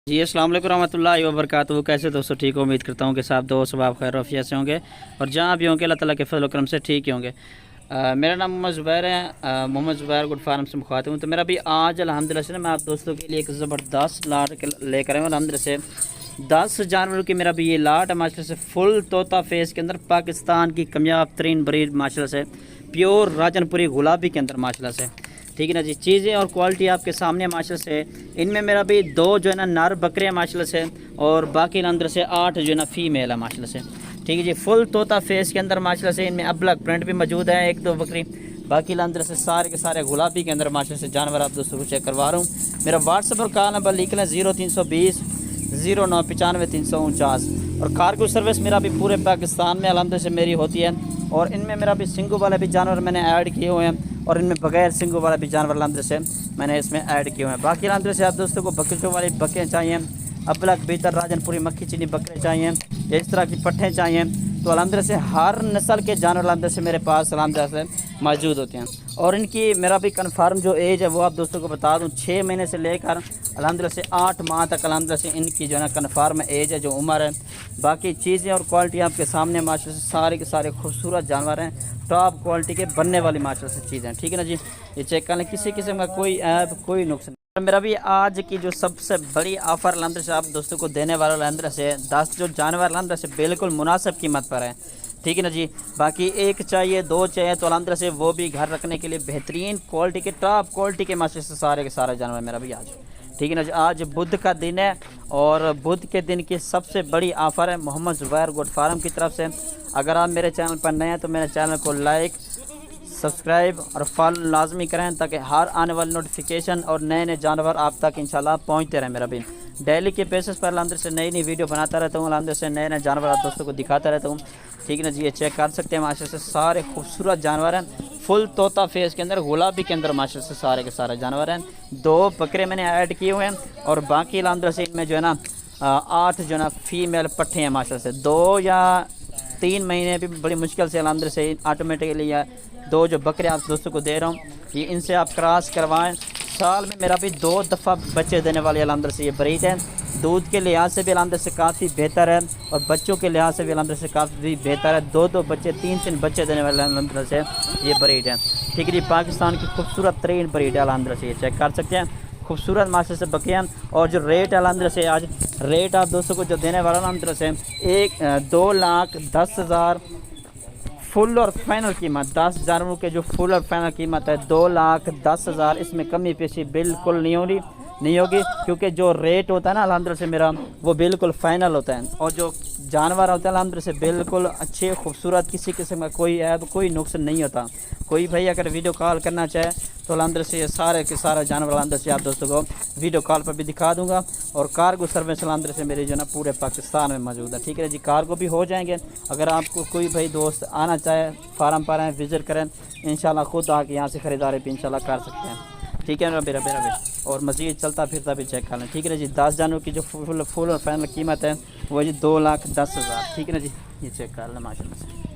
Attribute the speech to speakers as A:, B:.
A: जी अस्सलाम वालेकुम रहमतुल्लाहि व बरकातहू। कैसे दोस्तों, ठीक हो? उम्मीद करता हूँ कि सब दोस्त सब आप खैर वफ़ियत से होंगे और जहाँ भी होंगे अल्लाह ताला के फजल करम से ठीक ही होंगे। मेरा नाम मोहम्मद ज़ुबैर है। मोहम्मद ज़ुबैर गुड फार्म से मुखातिब हूँ। तो मेरा भी आज अल्हम्दुलिल्लाह से मैं आप दोस्तों के लिए एक ज़बरदस्त लाट लेकर आया हूँ। अल्हम्दुलिल्लाह से 10 जानवरों की मेरा भी ये लाट है माशाल्लाह से, फुल तोता फेस के अंदर, पाकिस्तान की कामयाब तरीन ब्रीड माशाल्लाह से, प्योर राजनपुरी गुलाबी के अंदर माशाल्लाह से। ठीक है ना जी, चीज़ें और क्वालिटी आपके सामने माशाल्लाह से। इनमें मेरा भी 2 जो है ना नर बकरे हैं माशाल्लाह से, और बाकी अंदर से 8 जो है ना फीमेल है माशाल्लाह से। ठीक है जी, फुल तोता फेस के अंदर माशाल्लाह से। इनमें अबलग प्रिंट भी मौजूद है 1-2 बकरी, बाकी अंदर से सारे के सारे गुलाबी के अंदर माशाल्लाह से जानवर आप दोस्तों को चेक करवा रहा हूँ। मेरा व्हाट्सएप और कॉल नंबर लिख लें 0320 0995 349, और कार्गो सर्विस मेरा भी पूरे पाकिस्तान में अल्हम्दुलिल्लाह से मेरी होती है। और इनमें मेरा भी सिंगों वाले भी जानवर मैंने ऐड किए हुए हैं, और इनमें बगैर सिंगों वाला भी जानवर अल्हम्दुलिल्लाह से मैंने इसमें ऐड किए हुए हैं। बाकी अल्हम्दुलिल्लाह से आप दोस्तों को बकरियों वाली बकरियाँ चाहिए, अबलग बेहतर राजनपुरी मक्खी चीनी बकरे चाहिए, इस तरह की पट्ठे चाहिए, तो अल्हम्दुलिल्लाह से हर नस्ल के जानवर अल्हम्दुलिल्लाह से मेरे पास अल्हम्दुलिल्लाह से मौजूद होते हैं। और इनकी मेरा भी कन्फर्म जो एज है वो आप दोस्तों को बता दूं, 6 महीने से लेकर अल्हम्दुलिल्लाह से 8 माह तक अल्हम्दुलिल्लाह से इनकी जो है ना कन्फर्म एज है, जो उम्र है। बाकी चीज़ें और क्वालिटी आपके सामने माशाल्लाह से सारे के सारे खूबसूरत जानवर हैं, टॉप क्वालिटी के बनने वाली माशाल्लाह से चीज़ें हैं। ठीक है ना जी, ये चेक कर लें, किसी किस्म का कोई ऐप कोई नुकसान। मेरा भी आज की जो सबसे बड़ी ऑफ़र अल्हम्दुलिल्लाह से आप दोस्तों को देने वाला अल्हम्दुलिल्लाह से 10 जो जानवर अल्हम्दुलिल्लाह से बिल्कुल मुनासिब कीमत पर है। ठीक है ना जी, बाकी 1 चाहिए 2 चाहिए तो अल्हम्दुलिल्लाह से वो भी घर रखने के लिए बेहतरीन क्वालिटी के टॉप क्वालिटी के माशाल्लाह से सारे के सारे जानवर मेरा भी आज। ठीक है ना जी, आज बुध का दिन है, और बुध के दिन की सबसे बड़ी ऑफ़र है मोहम्मद ज़ुबैर गोट फार्म की तरफ से। अगर आप मेरे चैनल पर नए हैं तो मेरे चैनल को लाइक, सब्सक्राइब और फॉलो लाजमी करें, ताकि हर आने वाली नोटिफिकेशन और नए नए जानवर आप तक इंशाल्लाह पहुंचते रहें। मेरा भी डेली के बेसिस पर अल्हम्दुलिल्लाह से नई नई वीडियो बनाता रहता हूँ, अल्हम्दुलिल्लाह से नए नए जानवर आप दोस्तों को दिखाता रहता हूँ। ठीक है ना जी, ये चेक कर सकते हैं माशाल्लाह से सारे खूबसूरत जानवर हैं, फुल तोता फेस के अंदर, गुलाबी के अंदर माशाल्लाह से सारे के सारे जानवर हैं। 2 बकरे मैंने ऐड किए हुए हैं, और बाकी अल्हम्दुलिल्लाह से इनमें जो है ना 8 जो है ना फीमेल पट्ठे हैं माशाल्लाह से। 2 या 3 महीने भी बड़ी मुश्किल से अल्हम्दुलिल्लाह से ऑटोमेटिकली, या 2 जो बकरे आप दोस्तों को दे रहा हूँ, ये इनसे आप क्रॉस करवाएं। साल में मेरा भी 2 दफ़ा बच्चे देने वाले अल्हम्दुलिल्लाह से ये ब्रीड है। दूध के लिहाज से भी अल्हम्दुलिल्लाह से काफ़ी बेहतर है, और बच्चों के लिहाज से भी अल्हम्दुलिल्लाह से काफ़ी बेहतर है। 2-2 बच्चे 3-3 बच्चे देने वाले अल्हम्दुलिल्लाह से ये ब्रीड है। ठीक है जी, पाकिस्तान की खूबसूरत तरीन ब्रीड है अल्हम्दुलिल्लाह से, ये चेक कर सकते हैं, खूबसूरत माशा से बकरियाँ। और जो रेट अल्हम्दुलिल्लाह से आज रेट आप दोस्तों को जो देने वाला अल्हम्दुलिल्लाह से 2,10,000 फुल और फाइनल कीमत। 10 जानवरों के जो फुल और फाइनल कीमत है 2,10,000, इसमें कमी पेशी बिल्कुल नहीं होगी, क्योंकि जो रेट होता है ना अल्हम्दुलिल्लाह से मेरा, वो बिल्कुल फाइनल होता है। और जो जानवर होता है अल्हम्दुलिल्लाह से बिल्कुल अच्छे खूबसूरत, किसी किस्म का कोई ऐब कोई नुकसान नहीं होता। कोई भाई अगर वीडियो कॉल करना चाहे तो अल्हम्दुलिल्लाह से ये सारे के सारे जानवर अल्हम्दुलिल्लाह से आप दोस्तों को वीडियो कॉल पर भी दिखा दूंगा। और कार्गो सर्विस अल्हम्दुलिल्लाह से मेरी जो ना पूरे पाकिस्तान में मौजूद है। ठीक है जी, कार्गो भी हो जाएंगे। अगर आपको कोई भाई दोस्त आना चाहे फार्म पर आए, विज़िट करें, इंशाल्लाह खुद आके यहाँ से ख़रीदारी भी इंशाल्लाह कर सकते हैं। ठीक है ना मेरा भी, और मज़ीद चलता फिरता भी चेक कर लें। ठीक है ना जी, 10 जानवरों की जो फुल और फाइनल कीमत है वो जी 2,10,000। ठीक है ना जी, ये चेक कर लें माशाल्लाह से।